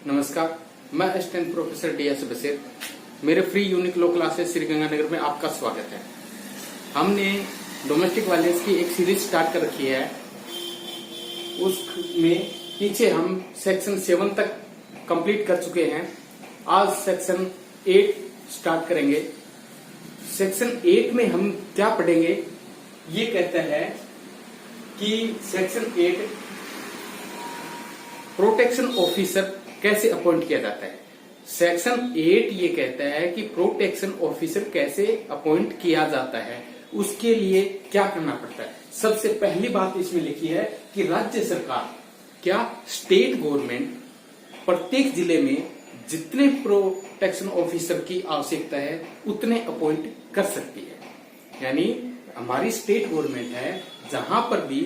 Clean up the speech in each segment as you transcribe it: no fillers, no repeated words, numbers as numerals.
नमस्कार, मैं assistant professor DS Bashir. मेरे free unique law classes Sri Ganganagar में आपका स्वागत है। हमने डोमेस्टिक वायलेंस की एक सीरीज स्टार्ट कर रखी है। उसमें पीछे हम सेक्शन 7 तक कंप्लीट कर चुके हैं। आज सेक्शन 8 स्टार्ट करेंगे। सेक्शन 8 में हम क्या पढ़ेंगे, ये कहता है कि सेक्शन 8 प्रोटेक्शन ऑफिसर कैसे अपॉइंट किया जाता है। सेक्शन 8 ये कहता है कि प्रोटेक्शन ऑफिसर कैसे अपॉइंट किया जाता है, उसके लिए क्या करना पड़ता है। सबसे पहली बात इसमें लिखी है कि राज्य सरकार, क्या स्टेट गवर्नमेंट प्रत्येक जिले में जितने प्रोटेक्शन ऑफिसर की आवश्यकता है उतने अपॉइंट कर सकती है। यानी हमारी स्टेट गवर्नमेंट है, जहां पर भी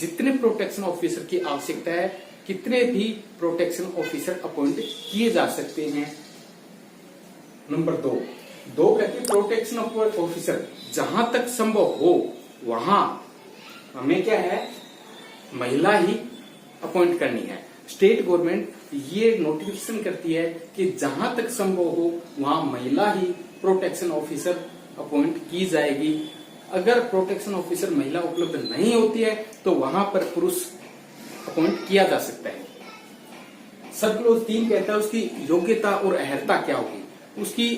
जितने प्रोटेक्शन ऑफिसर की आवश्यकता है कितने भी प्रोटेक्शन ऑफिसर अपॉइंट किए जा सकते हैं। नंबर 2 कहती है प्रोटेक्शन ऑफिसर जहां तक संभव हो वहां हमें क्या है, महिला ही अपॉइंट करनी है। स्टेट गवर्नमेंट ये नोटिफिकेशन करती है कि जहां तक संभव हो वहां महिला ही प्रोटेक्शन ऑफिसर अपॉइंट की जाएगी। अगर प्रोटेक्शन ऑफिसर महिला उपलब्ध नहीं होती है तो वहां पर पुरुष अपॉइंट किया जा सकता है। सब क्लोज 3 कहता है उसकी योग्यता और अहर्ता क्या होगी, उसकी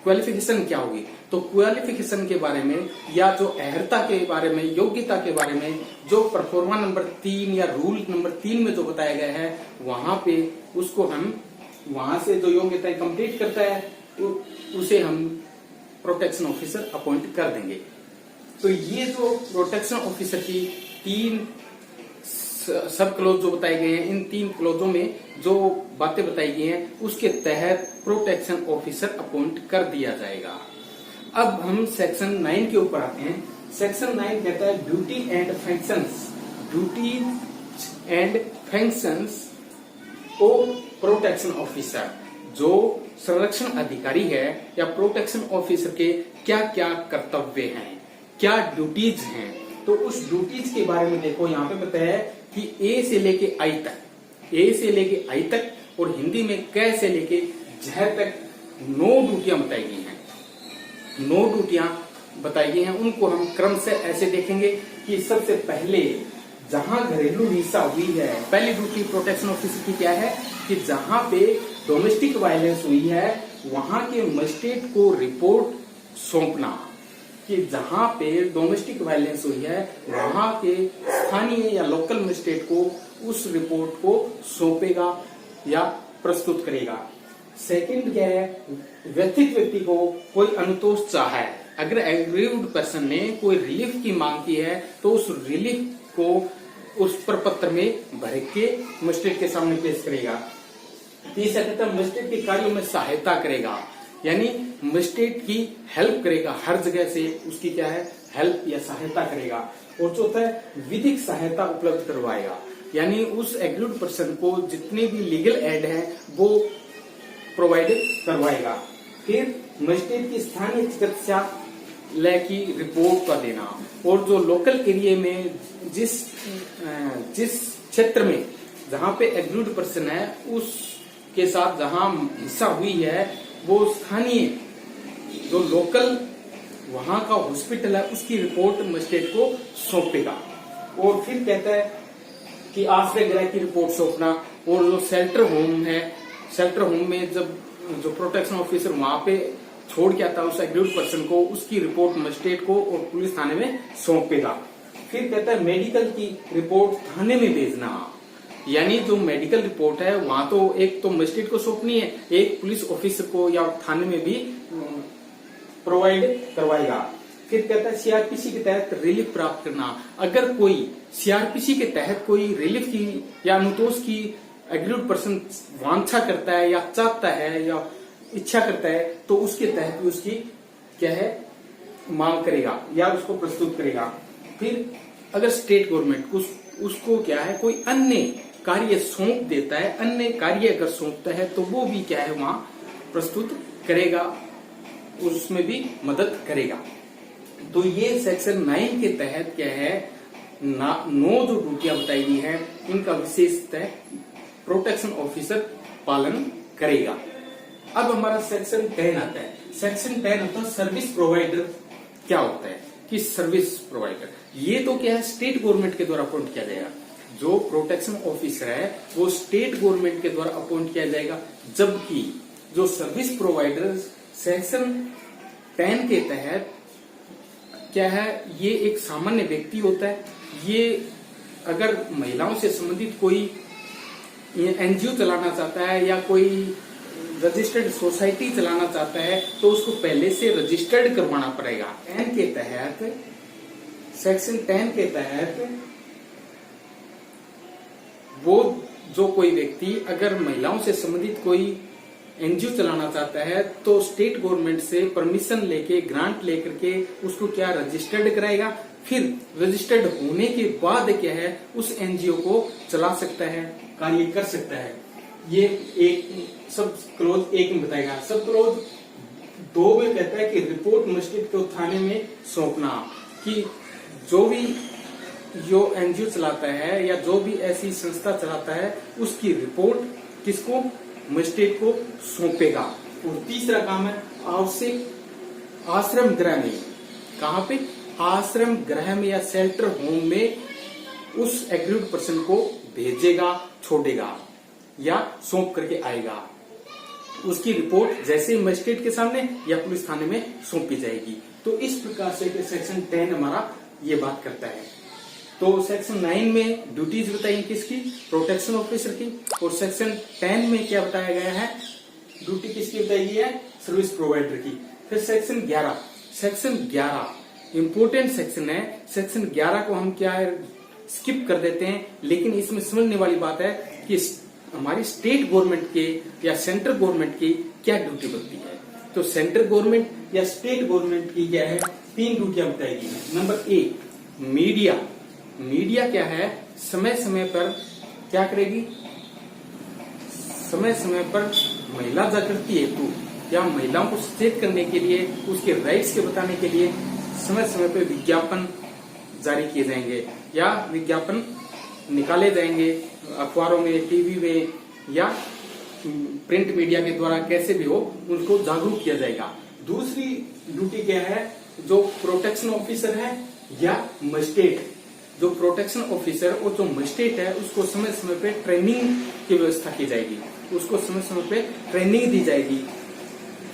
क्वालिफिकेशन क्या होगी। तो क्वालिफिकेशन के बारे में या जो अहर्ता के बारे में, योग्यता के बारे में जो परफॉर्मा नंबर 3 या रूल नंबर 3 में जो बताया गया है वहां पे उसको हम वहां से जो योग्यता कंप्लीट करता है उसे हम प्रोटेक्शन ऑफिसर अपॉइंट कर देंगे। तो ये जो प्रोटेक्शन ऑफिसर की 3 सब क्लोज जो बताए गए हैं, इन 3 क्लोजों में जो बातें बताई गई हैं उसके तहत प्रोटेक्शन ऑफिसर अपॉइंट कर दिया जाएगा। अब हम सेक्शन 9 के ऊपर आते हैं। सेक्शन 9 कहता है duty and functions of protection officer. जो संरक्षण अधिकारी है या प्रोटेक्शन ऑफिसर के क्या क्या कर्तव्य हैं, क्या ड्यूटीज हैं। तो उस ड्यूटीज के बारे में देखो, यहाँ पे बताया है कि ए से लेके आई तक और हिंदी में क से लेके झ तक 9 ड्यूटियां बताई गई हैं। 9 ड्यूटियां बताई गई हैं, उनको हम क्रम से ऐसे देखेंगे कि सबसे पहले जहां घरेलू हिंसा हुई है, पहली ड्यूटी प्रोटेक्शन ऑफिसर की क्या है कि जहां पे डोमेस्टिक वायलेंस हुई है वहां के मजिस्ट्रेट को रिपोर्ट सौंपना। कि जहां पे डोमेस्टिक वायलेंस हुई है वहां के स्थानीय या लोकल मजिस्ट्रेट को उस रिपोर्ट को सौंपेगा या प्रस्तुत करेगा। सेकंड क्या है, व्यथित व्यक्ति को कोई अनुतोष चाहा है, अगर एग्रीव्ड पर्सन ने कोई रिलीफ की मांग की है तो उस रिलीफ को उस प्रपत्र में भर के मजिस्ट्रेट के सामने पेश करेगा। तीसरा कहता है मजिस्ट्रेट के कार्यों में सहायता करेगा, यानी मजिस्ट्रेट की हेल्प करेगा, हर जगह से उसकी क्या है, हेल्प या सहायता करेगा। और चौथा है विधिक सहायता उपलब्ध करवाएगा, यानी उस एग्रीव्ड पर्सन को जितने भी लीगल एड है वो प्रोवाइड करवाएगा। फिर मजिस्ट्रेट की स्थानीय चिकित्सालय की रिपोर्ट का देना, और जो लोकल एरिया में जिस क्षेत्र में जहां पे एग्रीव्ड पर्सन है उसके साथ जहां हिंसा हुई है वो स्थानीय जो लोकल वहां का हॉस्पिटल है उसकी रिपोर्ट मजिस्ट्रेट को सौंपेगा। और फिर कहता है कि आश्रय गृह की रिपोर्ट सौंपना, और जो शेल्टर होम है, शेल्टर होम में जब जो प्रोटेक्शन ऑफिसर वहां पे छोड़ के आता है उस एग्रीव्ड पर्सन को, उसकी रिपोर्ट मजिस्ट्रेट को और पुलिस थाने में सौंपेगा। फिर कहता है मेडिकल की रिपोर्ट थाने में भेजना, यानी जो मेडिकल रिपोर्ट है वहां तो एक तो मजिस्ट्रेट को सौंपनी है, एक पुलिस ऑफिसर को या थाने में भी प्रोवाइड करवाएगा। फिर कहता है CRPC के तहत रिलीफ प्राप्त करना, अगर कोई CRPC के तहत कोई रिलीफ की या अनुतोष की एग्रीव्ड पर्सन वांछा करता है या चाहता है या इच्छा करता है तो उसके तहत भी उसकी क्या है, मांग करेगा या उसको प्रस्तुत करेगा। फिर अगर स्टेट गवर्नमेंट उसको क्या है, कोई अन्य कार्य सौंप देता है, अन्य कार्य अगर सौंपता है तो वो भी क्या है वहां प्रस्तुत करेगा, उसमें भी मदद करेगा। तो ये सेक्शन 9 के तहत क्या है, 9 जो ड्यूटियां बताई गई है इनका विशेषतः प्रोटेक्शन ऑफिसर पालन करेगा। अब हमारा सेक्शन 10 आता है। सेक्शन 10 होता है सर्विस प्रोवाइडर। क्या होता है कि सर्विस प्रोवाइडर ये तो क्या है, स्टेट गवर्नमेंट के द्वारा अपॉइंट किया जाएगा। जो प्रोटेक्शन ऑफिसर है वो स्टेट गवर्नमेंट के द्वारा अपॉइंट किया जाएगा, जबकि जो सर्विस प्रोवाइडर सेक्शन 10 के तहत क्या है, ये एक सामान्य व्यक्ति होता है। ये अगर महिलाओं से संबंधित कोई एनजीओ चलाना चाहता है या कोई रजिस्टर्ड सोसाइटी चलाना चाहता है तो उसको पहले से रजिस्टर्ड करवाना पड़ेगा। 10 के तहत, सेक्शन 10 के तहत वो जो कोई व्यक्ति अगर महिलाओं से संबंधित कोई एनजीओ चलाना चाहता है तो स्टेट गवर्नमेंट से परमिशन लेके, ग्रांट लेकर के उसको क्या रजिस्टर्ड कराएगा। फिर रजिस्टर्ड होने के बाद क्या है, उस एनजीओ को चला सकता है, कार्य कर सकता है। ये एक सब क्लोज 1 में बताएगा। सब क्लोज 2 में कहता है कि रिपोर्ट मजिस्ट्रेट को थाने में सौंपना, कि जो भी जो एनजीओ चलाता है या जो भी ऐसी संस्था चलाता है उसकी रिपोर्ट किसको, मजिस्ट्रेट को सौंपेगा। और तीसरा काम है आवश्यक आश्रम गृह में, कहाँ पे, आश्रम गृह में या शेल्टर होम में उस एग्रीड पर्सन को भेजेगा, छोड़ेगा या सौंप करके आएगा। उसकी रिपोर्ट जैसे ही मजिस्ट्रेट के सामने या पुलिस थाने में सौंपी जाएगी। तो इस प्रकार से सेक्शन 10 हमारा ये बात करता है। तो सेक्शन 9 में ड्यूटीज बताई किसकी, प्रोटेक्शन ऑफिसर की, और सेक्शन 10 में क्या बताया गया है, ड्यूटी किसकी बताई गई है, सर्विस प्रोवाइडर की। फिर सेक्शन 11, सेक्शन 11 इंपोर्टेंट सेक्शन है। सेक्शन 11 को हम क्या है स्किप कर देते हैं, लेकिन इसमें समझने वाली बात है कि हमारी स्टेट गवर्नमेंट के या सेंट्रल गवर्नमेंट की क्या ड्यूटी बनती है। तो सेंट्रल गवर्नमेंट या स्टेट गवर्नमेंट की क्या है, 3 ड्यूटियां बताएगी। Number 1 media. मीडिया क्या है, समय समय पर क्या करेगी, समय समय पर महिला जागृति हेतु या महिलाओं को सचेत करने के लिए, उसके राइट्स के बताने के लिए समय समय पर विज्ञापन जारी किए जाएंगे या विज्ञापन निकाले जाएंगे अखबारों में, टीवी में या प्रिंट मीडिया के द्वारा, कैसे भी हो उनको जागरूक किया जाएगा। दूसरी ड्यूटी क्या है, जो प्रोटेक्शन ऑफिसर है या मजिस्ट्रेट, जो प्रोटेक्शन ऑफिसर और जो मजिस्ट्रेट है उसको समय समय पे ट्रेनिंग की व्यवस्था की जाएगी, उसको समय समय पे ट्रेनिंग दी जाएगी।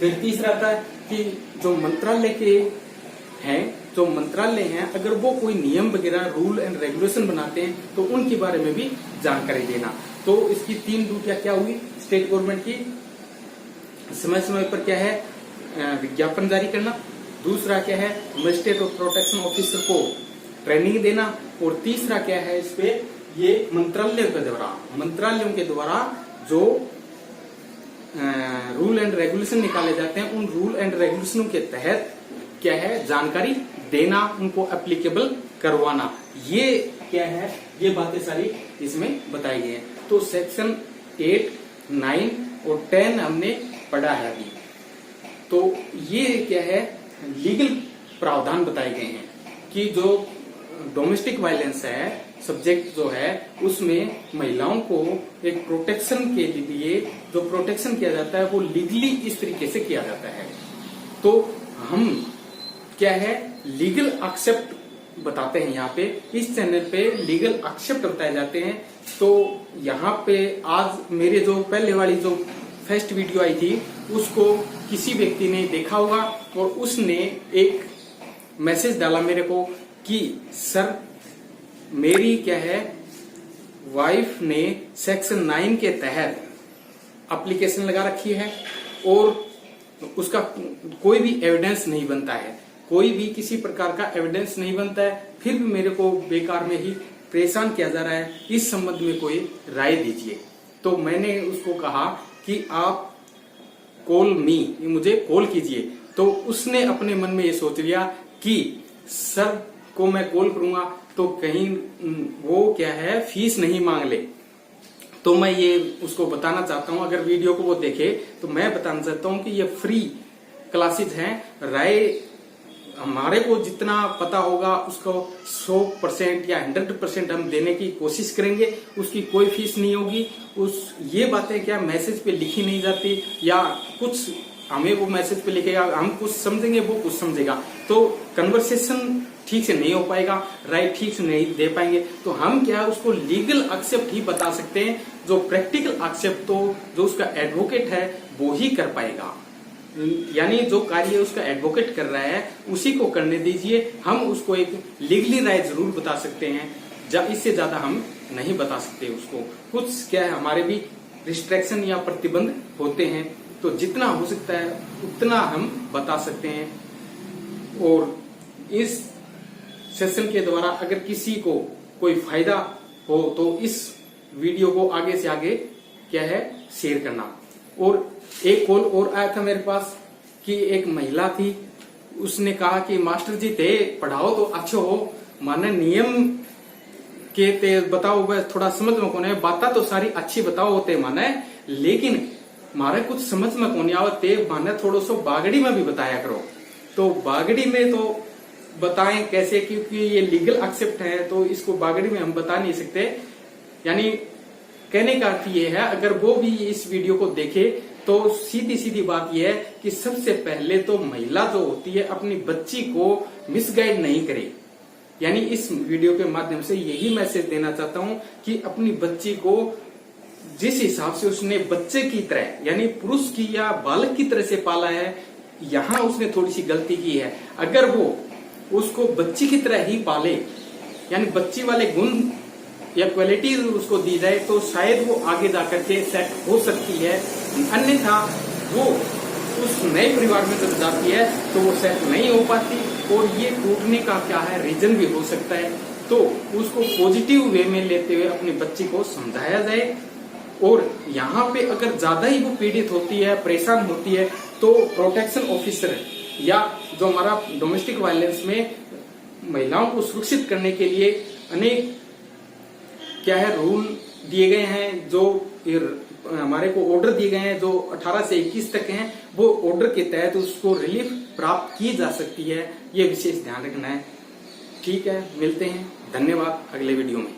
फिर तीसरा आता है कि जो मंत्रालय के हैं, जो मंत्रालय हैं, अगर वो कोई नियम वगैरह रूल एंड रेगुलेशन बनाते हैं तो उनके बारे में भी जानकारी देना। तो इसकी 3 ड्यूटियां क्या हुई स्टेट गवर्नमेंट की, समय समय पर क्या है विज्ञापन जारी करना, दूसरा क्या है मजिस्ट्रेट और प्रोटेक्शन ऑफिसर को ट्रेनिंग देना, और तीसरा क्या है इस पे ये मंत्रालयों के द्वारा जो रूल एंड रेगुलेशन निकाले जाते हैं उन रूल एंड रेगुलेशनों के तहत क्या है जानकारी देना, उनको एप्लीकेबल करवाना। ये क्या है, ये बातें सारी इसमें बताई गई हैं। तो सेक्शन 8, 9 और 10 हमने पढ़ा है अभी। तो ये क्या है लीगल प्रावधान बताए गए हैं कि जो डोमेस्टिक वायलेंस है सब्जेक्ट जो है उसमें महिलाओं को एक प्रोटेक्शन के लिए जो प्रोटेक्शन किया जाता है वो लीगली इस तरीके से किया जाता है। तो हम क्या है लीगल एक्सेप्ट बताते हैं यहाँ पे, इस चैनल पे लीगल एक्सेप्ट बताए जाते हैं। तो यहाँ पे आज मेरे जो पहले वाली जो फर्स्ट वीडियो आई थी उसको किसी व्यक्ति ने देखा होगा और उसने एक मैसेज डाला मेरे को कि सर मेरी क्या है वाइफ ने सेक्शन 9 के तहत एप्लीकेशन लगा रखी है और उसका कोई भी एविडेंस नहीं बनता है, कोई भी किसी प्रकार का एविडेंस नहीं बनता है, फिर भी मेरे को बेकार में ही परेशान किया जा रहा है, इस संबंध में कोई राय दीजिए। तो मैंने उसको कहा कि आप कॉल मी, मुझे कॉल कीजिए। तो उसने अपने मन में ये सोच लिया कि सर को मैं कॉल करूंगा तो कहीं वो क्या है फीस नहीं मांग ले। तो मैं ये उसको बताना चाहता हूं, अगर वीडियो को वो देखे तो मैं बताना चाहता हूं कि ये फ्री क्लासेज हैं, राय हमारे को जितना पता होगा उसको 100% या 100% हम देने की कोशिश करेंगे। उसकी कोई फीस नहीं होगी। ये बातें क्या मैसेज पे लिखी नहीं जाती, या कुछ हमें वो मैसेज पे लिखेगा, हम कुछ समझेंगे, वो कुछ समझेगा, तो कन्वर्सेशन ठीक से नहीं हो पाएगा, राइट ठीक से नहीं दे पाएंगे। तो हम क्या है उसको लीगल एक्सेप्ट ही बता सकते हैं। जो प्रैक्टिकल एक्सेप्ट तो जो उसका एडवोकेट है वो ही कर पाएगा। यानी जो कार्य उसका एडवोकेट कर रहा है उसी को करने दीजिए। हम उसको एक लीगली राय जरूर बता सकते हैं, इससे ज्यादा हम नहीं बता सकते उसको। कुछ क्या है हमारे भी रिस्ट्रिक्शन या प्रतिबंध होते हैं, तो जितना हो सकता है उतना हम बता सकते हैं। और इस सेशन के द्वारा अगर किसी को कोई फायदा हो तो इस वीडियो को आगे से आगे क्या है शेयर करना। और एक कॉल और आया था मेरे पास कि एक महिला थी, उसने कहा कि मास्टर जी ते पढ़ाओ तो अच्छो हो, माने नियम के ते बताओ, बस थोड़ा समझ में कौन है, बातें तो सारी अच्छी बताओ होते माने, लेकिन मारे कुछ समझ में कौन आवते माने थोड़ा सो बागड़ी में भी बताया करो। तो बागड़ी में तो बताएं कैसे, क्योंकि ये लीगल एक्सेप्ट है तो इसको बागड़ी में हम बता नहीं सकते। यानी कहने का अर्थ ये है, अगर वो भी इस वीडियो को देखे तो सीधी सीधी बात यह है कि सबसे पहले तो महिला जो होती है अपनी बच्ची को मिसगाइड नहीं करे। यानी इस वीडियो के माध्यम से यही मैसेज देना चाहता हूं कि अपनी बच्ची को जिस हिसाब से उसने बच्चे की तरह यानी पुरुष की या बालक की तरह से पाला है, यहाँ उसने थोड़ी सी गलती की है। अगर वो उसको बच्ची की तरह ही पाले, यानी बच्ची वाले गुण या क्वालिटी उसको दी जाए, तो शायद वो आगे जाकर के सेट हो सकती है। अन्यथा वो उस नए परिवार में जब जाती है तो वो सेट नहीं हो पाती, और ये टूटने का क्या है रीजन भी हो सकता है। तो उसको पॉजिटिव वे में लेते हुए अपनी बच्ची को समझाया जाए। और यहाँ पे अगर ज्यादा ही वो पीड़ित होती है, परेशान होती है, तो प्रोटेक्शन ऑफिसर या जो हमारा डोमेस्टिक वायलेंस में महिलाओं को सुरक्षित करने के लिए अनेक क्या है रूल दिए गए हैं, जो हमारे को ऑर्डर दिए गए हैं जो 18 से 21 तक हैं, वो ऑर्डर के तहत उसको रिलीफ प्राप्त की जा सकती है। ये विशेष ध्यान रखना है। ठीक है, मिलते हैं, धन्यवाद अगले वीडियो में।